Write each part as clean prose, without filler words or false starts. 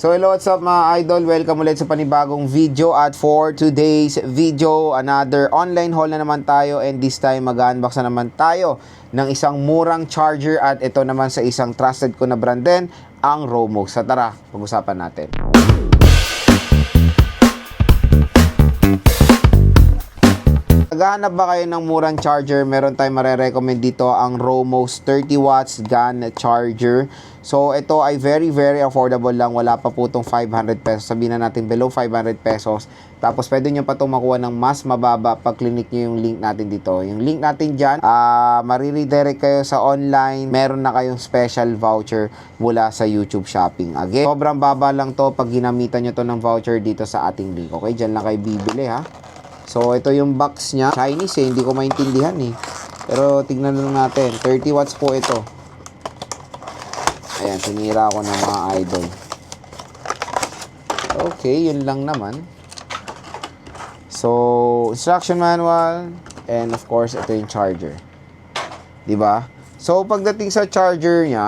So hello, what's up mga idol? Welcome ulit sa panibagong video at for today's video, another online haul na naman tayo and this time mag-unbox na naman tayo ng isang murang charger at ito naman sa isang trusted ko na brand din, ang Romo. So tara, pag-usapan natin. Naghahanap ba kayo ng murang charger? Meron tayong marerecommend dito ang Romos 30 watts GAN charger. So ito ay very affordable lang. Wala pa po itong 500 pesos. Sabihin na natin below 500 pesos. Tapos pwede nyo pa itong makuha ng mas mababa pag clinic nyo yung link natin dito. Yung link natin dyan, mariredirect kayo sa online. Meron na kayong special voucher mula sa YouTube Shopping. Again, sobrang baba lang to pag ginamitan nyo to ng voucher dito sa ating link. Okay, dyan lang kayo bibili ha. So, ito yung box niya. Chinese hindi ko maintindihan eh. Pero, tignan lang natin. 30 watts po ito. Ayan, sinira ako ng mga idol. Okay, yun lang naman. So, instruction manual. And of course, ito yung charger. Diba? So, pagdating sa charger niya,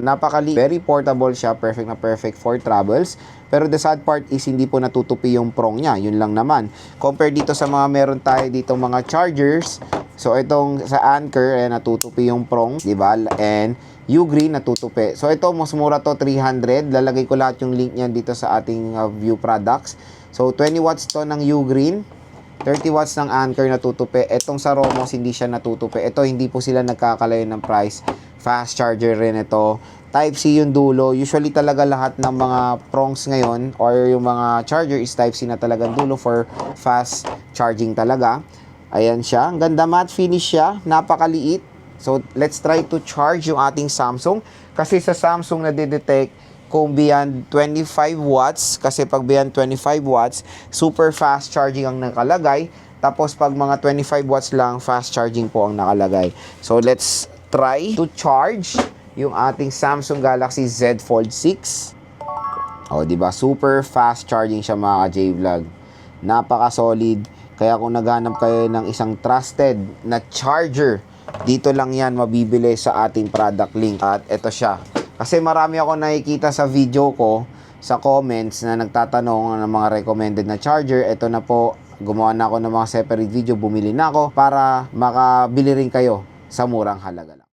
napakaliit. Very portable siya. Perfect na perfect for travels. Pero the sad part is hindi po natutupi yung prong niya. Yun lang naman. Compare dito sa mga meron tayo dito mga chargers. So, itong sa Anker, natutupi yung prong. Diba? And Ugreen natutupi. So, ito mas mura to, 300. Lalagay ko lahat yung link niyan dito sa ating view products. So, 20 watts to ng Ugreen. 30 watts ng Anker natutupi. Etong sa Romos hindi siya natutupi. Ito hindi po sila nagkakalayo ng price. Fast charger rin ito. Type-C yung dulo. Usually talaga lahat ng mga prongs ngayon or yung mga charger is Type-C na talagang dulo for fast charging talaga. Ayan siya. Ang ganda, matte finish siya. Napakaliit. So, let's try to charge yung ating Samsung. Kasi sa Samsung na-detect kung beyond 25 watts. Kasi pag beyond 25 watts, super fast charging ang nakalagay. Tapos pag mga 25 watts lang, fast charging po ang nakalagay. So, let's try to charge yung ating Samsung Galaxy Z Fold 6. O, diba? Super fast charging siya mga J-Vlog. Napaka-solid. Kaya kung naghanap kayo ng isang trusted na charger, dito lang yan mabibili sa ating product link. At ito siya. Kasi marami ako nakikita sa video ko, sa comments na nagtatanong ng mga recommended na charger. Ito na po, gumawa na ako ng mga separate video, bumili na ako para makabili rin kayo sa murang halaga.